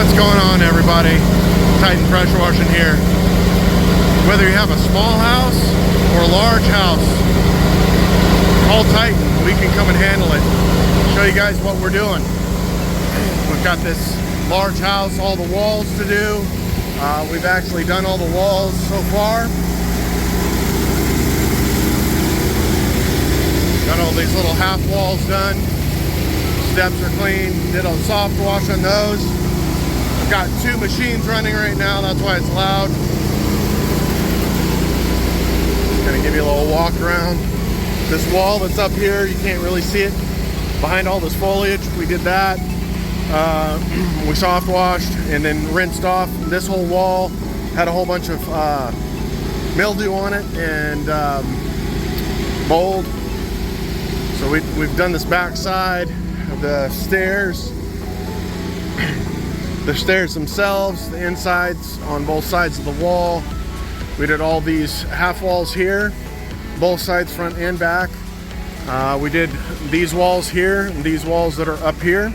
What's going on, everybody? Titan Pressure Washing here. Whether you have a small house or a large house, call Titan. We can come and handle it. Show you guys what we're doing. We've got this large house, all the walls to do. We've actually done all the walls so far. Got all these little half walls done. Steps are clean. Did a soft wash on those. I've got two machines running right now. That's why it's loud. Just gonna give you a little walk around. This wall that's up here, you can't really see it. Behind all this foliage, we did that. We soft washed and then rinsed off. This whole wall had a whole bunch of mildew on it and mold. So we've done this back side of the stairs. The stairs themselves, the insides on both sides of the wall. We did all these half walls here, both sides, front and back. We did these walls here and these walls that are up here.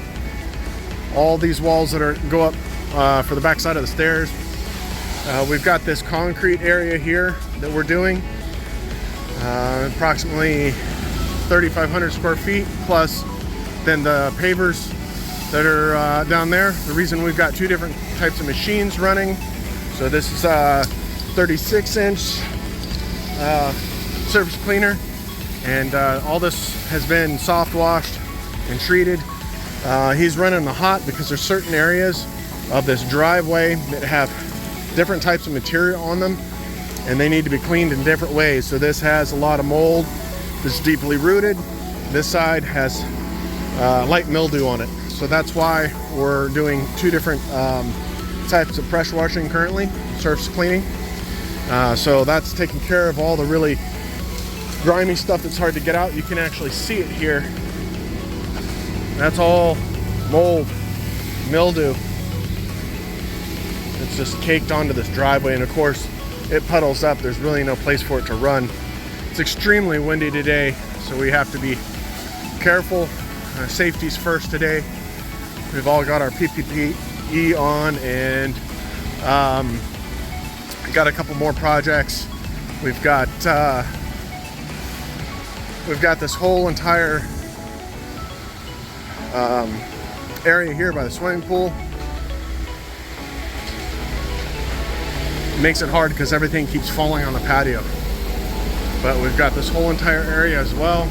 All these walls that go up for the back side of the stairs. We've got this concrete area here that we're doing. Approximately 3,500 square feet, plus then the pavers that are down there. The reason we've got two different types of machines running. So this is a 36-inch surface cleaner, and all this has been soft washed and treated. He's running the hot because there's certain areas of this driveway that have different types of material on them, and they need to be cleaned in different ways. So this has a lot of mold that's deeply rooted. This side has light mildew on it. So that's why we're doing two different types of pressure washing currently, surface cleaning. So that's taking care of all the really grimy stuff that's hard to get out. You can actually see it here. That's all mold, mildew. It's just caked onto this driveway, and of course it puddles up. There's really no place for it to run. It's extremely windy today, so we have to be careful. Safety's first today. We've all got our PPE on, and got a couple more projects. We've got this whole entire area here by the swimming pool. It makes it hard because everything keeps falling on the patio. But we've got this whole entire area as well.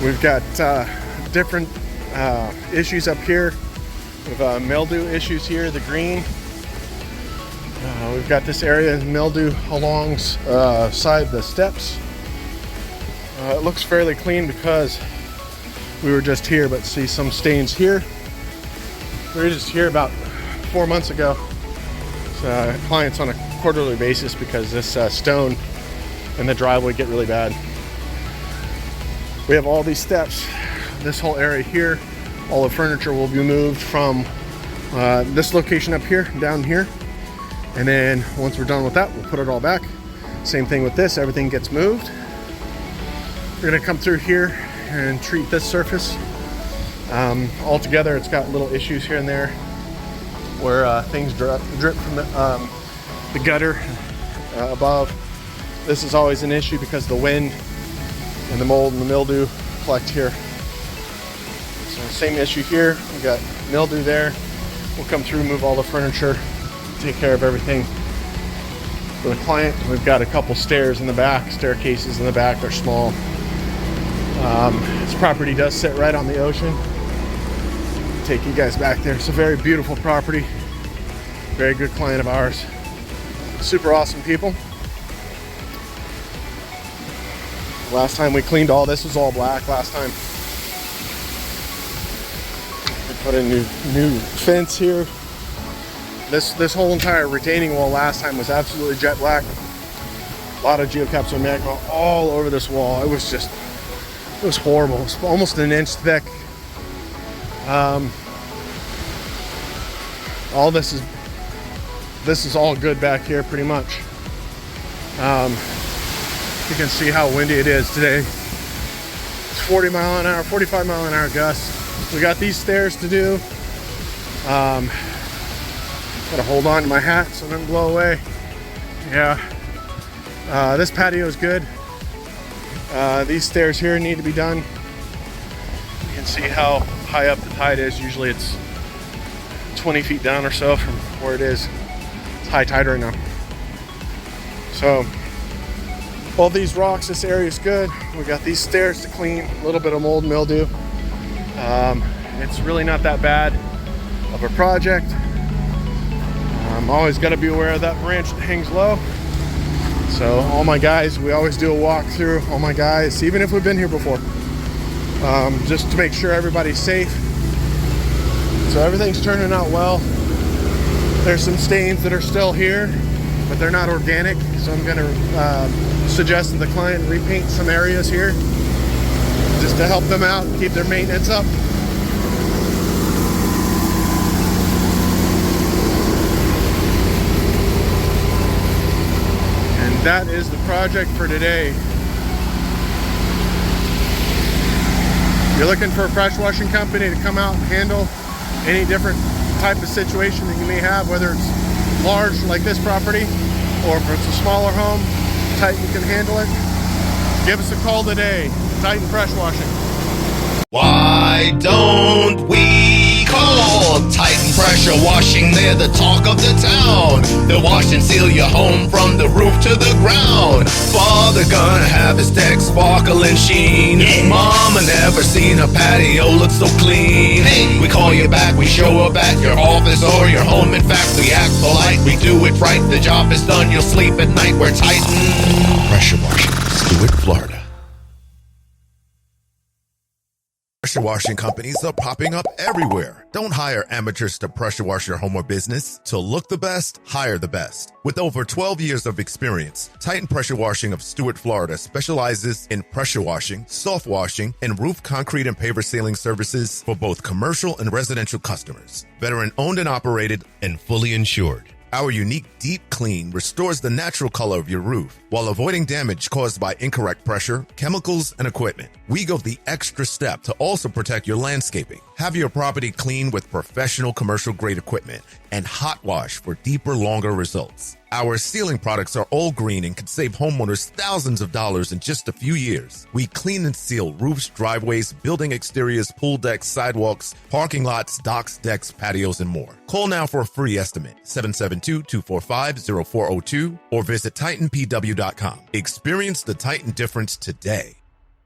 We've got different issues up here. We've mildew issues here, the green. We've got this area of mildew alongside the steps. It looks fairly clean because we were just here, but see some stains here. We were just here about 4 months ago. Clients on a quarterly basis because this stone and the driveway get really bad. We have all these steps. This whole area here, all the furniture will be moved from this location up here down here, and then once we're done with that, we'll put it all back. Same thing with this, everything gets moved. We're gonna come through here and treat this surface. Altogether, it's got little issues here and there where things drip from the gutter above. This is always an issue because the wind and the mold and the mildew collect here. So same issue here. We got mildew there. We'll come through, move all the furniture, take care of everything for the client. We've got a couple stairs in the back, staircases in the back. They're small. This property does sit right on the ocean. Take you guys back there. It's a very beautiful property. Very good client of ours. Super awesome people. Last time we cleaned all this was all black last time. We put a new fence here. This whole entire retaining wall last time was absolutely jet black. A lot of geocapsule magma all over this wall. It was horrible. It was almost an inch thick. All this is all good back here pretty much. You can see how windy it is today. It's 40 mile an hour, 45 mile an hour gusts. We got these stairs to do. Gotta hold on to my hat so it doesn't blow away. Yeah. This patio is good. These stairs here need to be done. You can see how high up the tide is. Usually it's 20 feet down or so from where it is. It's high tide right now. So all these rocks, this area is good. We got these stairs to clean, a little bit of mold and mildew. It's really not that bad of a project. Always got to be aware of that branch that hangs low. So all my guys, we always do a walkthrough. All my guys, even if we've been here before, just to make sure everybody's safe. So everything's turning out well. There's some stains that are still here, but they're not organic. So I'm gonna suggest to the client repaint some areas here just to help them out and keep their maintenance up. And that is the project for today. You're looking for a pressure washing company to come out and handle any different type of situation that you may have, whether it's large like this property or if it's a smaller home, Titan can handle it. Give us a call today. Titan Pressure Washing. Why don't we call Titan Pressure Washing? They're the talk of the town. They'll wash and seal your home from the roof to the ground. Father gonna have his deck sparkle and sheen. Mama never seen a patio look so clean. We call you back, we show up at your office or your home. In fact, we act polite, we do it right. The job is done, you'll sleep at night. We're Titan Pressure Washing, Stewart, Florida. Pressure washing companies are popping up everywhere. Don't hire amateurs to pressure wash your home or business. To look the best, hire the best. With over 12 years of experience, Titan Pressure Washing of Stewart, Florida specializes in pressure washing, soft washing, and roof, concrete, and paver sealing services for both commercial and residential customers. Veteran owned and operated and fully insured. Our unique deep clean restores the natural color of your roof while avoiding damage caused by incorrect pressure, chemicals, and equipment. We go the extra step to also protect your landscaping. Have your property clean with professional commercial grade equipment and hot wash for deeper, longer results. Our sealing products are all green and can save homeowners thousands of dollars in just a few years. We clean and seal roofs, driveways, building exteriors, pool decks, sidewalks, parking lots, docks, decks, patios, and more. Call now for a free estimate, 772-245-0402, or visit TitanPW.com. Experience the Titan difference today.